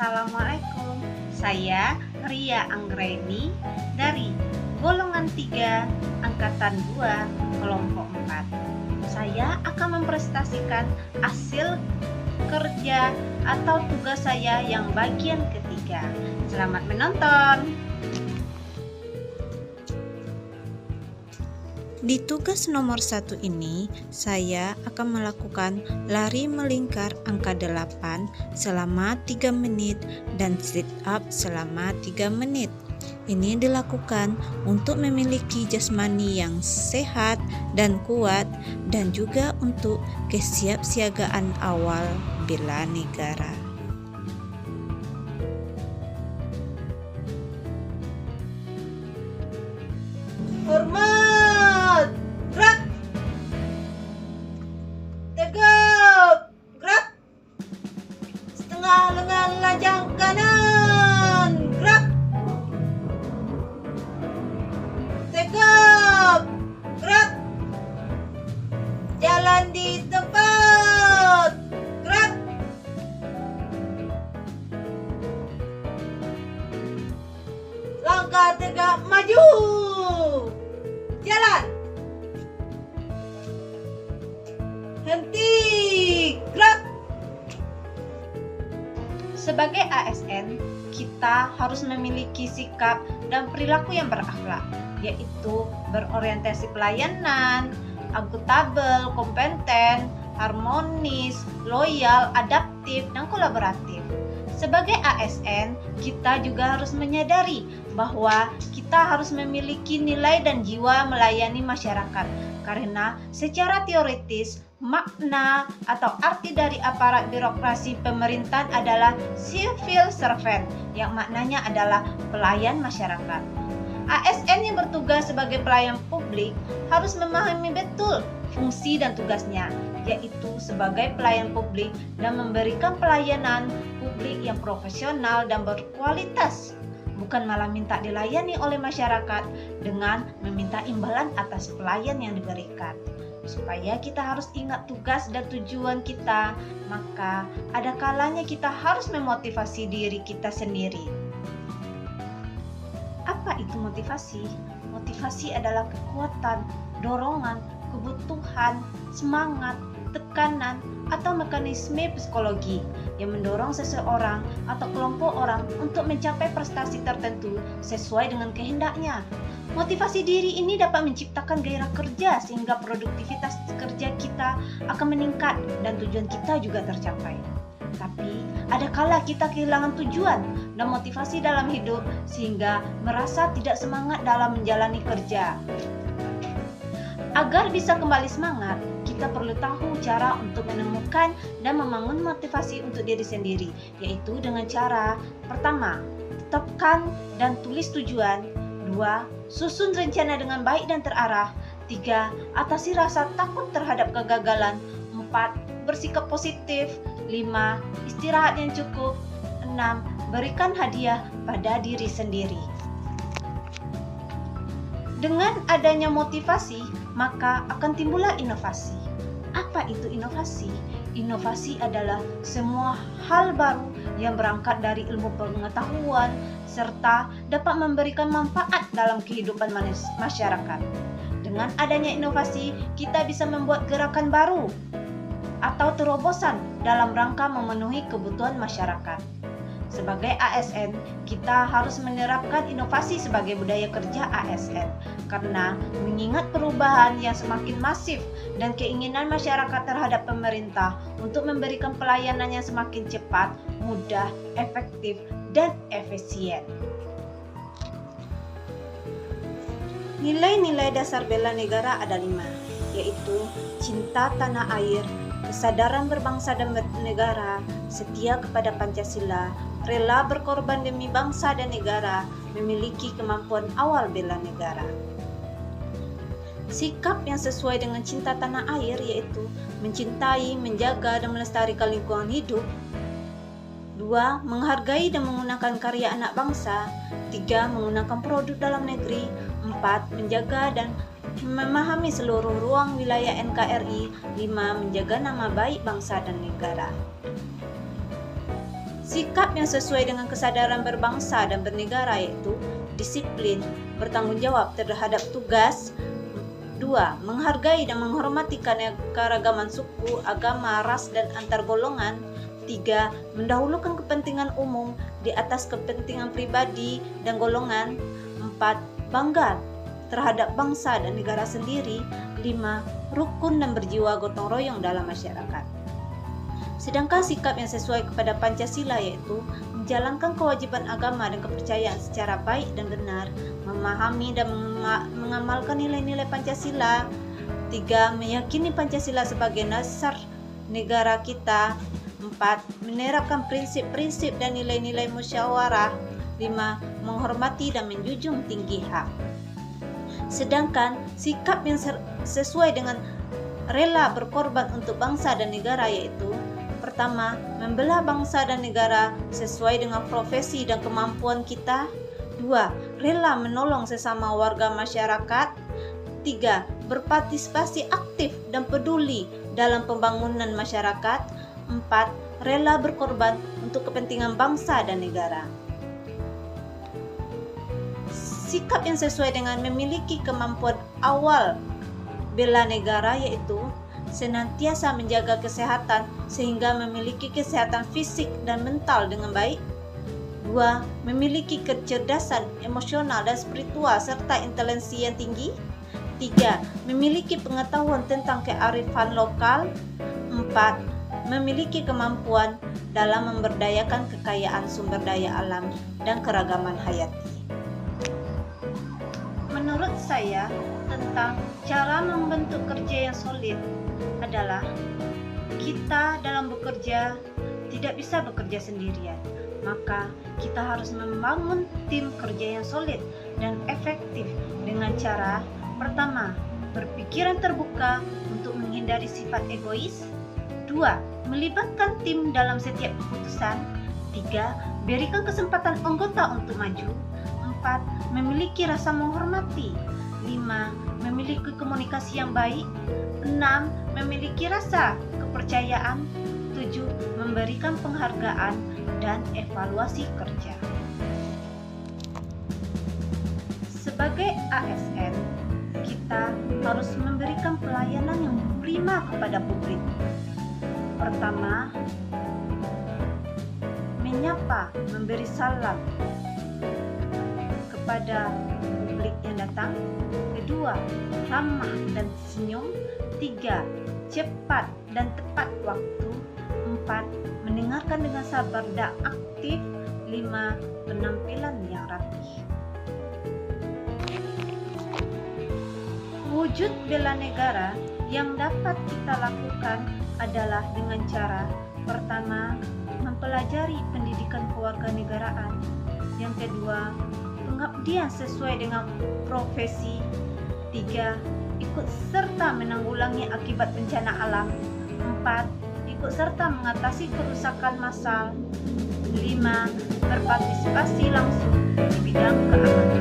Assalamualaikum. Saya Ria Anggreni dari golongan 3 angkatan 2 kelompok 4. Saya akan mempresentasikan hasil kerja atau tugas saya yang bagian ketiga. Selamat menonton. Di tugas nomor 1 ini, saya akan melakukan lari melingkar angka 8 selama 3 menit dan sit up selama 3 menit. Ini dilakukan untuk memiliki jasmani yang sehat dan kuat dan juga untuk kesiapsiagaan awal bela negara. Hormat! Gerak! Tegap! Gerak! Setengah lengan lajang kanan! Gerak! Tegap! Gerak! Jalan di tempat! Gerak! Langkah tegak maju! Jalan! Henti! Gerak! Sebagai ASN, kita harus memiliki sikap dan perilaku yang berakhlak, yaitu berorientasi pelayanan, akuntabel, kompeten, harmonis, loyal, adaptif, dan kolaboratif. Sebagai ASN, kita juga harus menyadari bahwa kita harus memiliki nilai dan jiwa melayani masyarakat, karena secara teoritis makna atau arti dari aparat birokrasi pemerintahan adalah civil servant, yang maknanya adalah pelayan masyarakat. ASN yang bertugas sebagai pelayan publik harus memahami betul fungsi dan tugasnya, yaitu sebagai pelayan publik dan memberikan pelayanan publik yang profesional dan berkualitas, bukan malah minta dilayani oleh masyarakat dengan meminta imbalan atas pelayan yang diberikan. Supaya kita harus ingat tugas dan tujuan kita, maka ada kalanya kita harus memotivasi diri kita sendiri. Apa itu motivasi? Motivasi adalah kekuatan, dorongan, kebutuhan, semangat, tekanan, atau mekanisme psikologi yang mendorong seseorang atau kelompok orang untuk mencapai prestasi tertentu sesuai dengan kehendaknya. Motivasi diri ini dapat menciptakan gairah kerja sehingga produktivitas kerja kita akan meningkat dan tujuan kita juga tercapai. Tapi ada kala kita kehilangan tujuan dan motivasi dalam hidup sehingga merasa tidak semangat dalam menjalani kerja. Agar bisa kembali semangat, kita perlu tahu cara untuk menemukan dan membangun motivasi untuk diri sendiri, yaitu dengan cara: pertama, tetapkan dan tulis tujuan; 2, susun rencana dengan baik dan terarah; 3, atasi rasa takut terhadap kegagalan; 4, bersikap positif; 5, istirahat yang cukup; 6, berikan hadiah pada diri sendiri. Dengan adanya motivasi, maka akan timbullah inovasi. Apa itu inovasi? Inovasi adalah semua hal baru yang berangkat dari ilmu pengetahuan serta dapat memberikan manfaat dalam kehidupan masyarakat. Dengan adanya inovasi, kita bisa membuat gerakan baru atau terobosan dalam rangka memenuhi kebutuhan masyarakat. Sebagai ASN, kita harus menerapkan inovasi sebagai budaya kerja ASN, karena mengingat perubahan yang semakin masif dan keinginan masyarakat terhadap pemerintah untuk memberikan pelayanan yang semakin cepat, mudah, efektif, dan efisien. Nilai-nilai dasar bela negara ada 5, yaitu cinta tanah air, kesadaran berbangsa dan bernegara, setia kepada Pancasila, rela berkorban demi bangsa dan negara, memiliki kemampuan awal bela negara. Sikap yang sesuai dengan cinta tanah air yaitu mencintai, menjaga, dan melestarikan lingkungan hidup. 2, menghargai dan menggunakan karya anak bangsa. 3, menggunakan produk dalam negeri. 4, menjaga dan memahami seluruh ruang wilayah NKRI. 5, menjaga nama baik bangsa dan negara. Sikap yang sesuai dengan kesadaran berbangsa dan bernegara yaitu disiplin, bertanggung jawab terhadap tugas. 2. Menghargai dan menghormati keanekaragaman suku, agama, ras, dan antar golongan. 3. Mendahulukan kepentingan umum di atas kepentingan pribadi dan golongan. 4. Bangga terhadap bangsa dan negara sendiri. 5. Rukun dan berjiwa gotong royong dalam masyarakat. Sedangkan sikap yang sesuai kepada Pancasila yaitu menjalankan kewajiban agama dan kepercayaan secara baik dan benar, memahami dan mengamalkan nilai-nilai Pancasila. 3. Meyakini Pancasila sebagai dasar negara kita. 4. Menerapkan prinsip-prinsip dan nilai-nilai musyawarah. 5. Menghormati dan menjunjung tinggi hak. Sedangkan sikap yang sesuai dengan rela berkorban untuk bangsa dan negara yaitu: pertama, membela bangsa dan negara sesuai dengan profesi dan kemampuan kita. 2. Rela menolong sesama warga masyarakat. 3. Berpartisipasi aktif dan peduli dalam pembangunan masyarakat. 4. Rela berkorban untuk kepentingan bangsa dan negara. Sikap yang sesuai dengan memiliki kemampuan awal bela negara yaitu senantiasa menjaga kesehatan sehingga memiliki kesehatan fisik dan mental dengan baik. 2. Memiliki kecerdasan emosional dan spiritual serta intelijensi yang tinggi. 3. Memiliki pengetahuan tentang kearifan lokal. 4. Memiliki kemampuan dalam memberdayakan kekayaan sumber daya alam dan keragaman hayati. Menurut saya, tentang cara membentuk kerja yang solid adalah kita dalam bekerja tidak bisa bekerja sendirian. Maka kita harus membangun tim kerja yang solid dan efektif dengan cara: pertama, berpikiran terbuka untuk menghindari sifat egois. 2. Melibatkan tim dalam setiap keputusan. 3. Berikan kesempatan anggota untuk maju. 4. Memiliki rasa menghormati. 5. Memiliki komunikasi yang baik. 6. Memiliki rasa kepercayaan. 7. Memberikan penghargaan dan evaluasi kerja. Sebagai ASN, kita harus memberikan pelayanan yang prima kepada publik. Pertama, menyapa, memberi salam kepada publik yang datang. Kedua, ramah dan senyum. 3. Cepat dan tepat waktu. 4. Mendengarkan dengan sabar dan aktif. 5. Penampilan yang rapi. Wujud bela negara yang dapat kita lakukan adalah dengan cara: pertama, mempelajari pendidikan kewarganegaraan. Yang kedua, pengabdian sesuai dengan profesi. 3. Ikut serta menanggulangi akibat bencana alam. 4. Ikut serta mengatasi kerusakan massal. 5. Berpartisipasi langsung di bidang keamanan.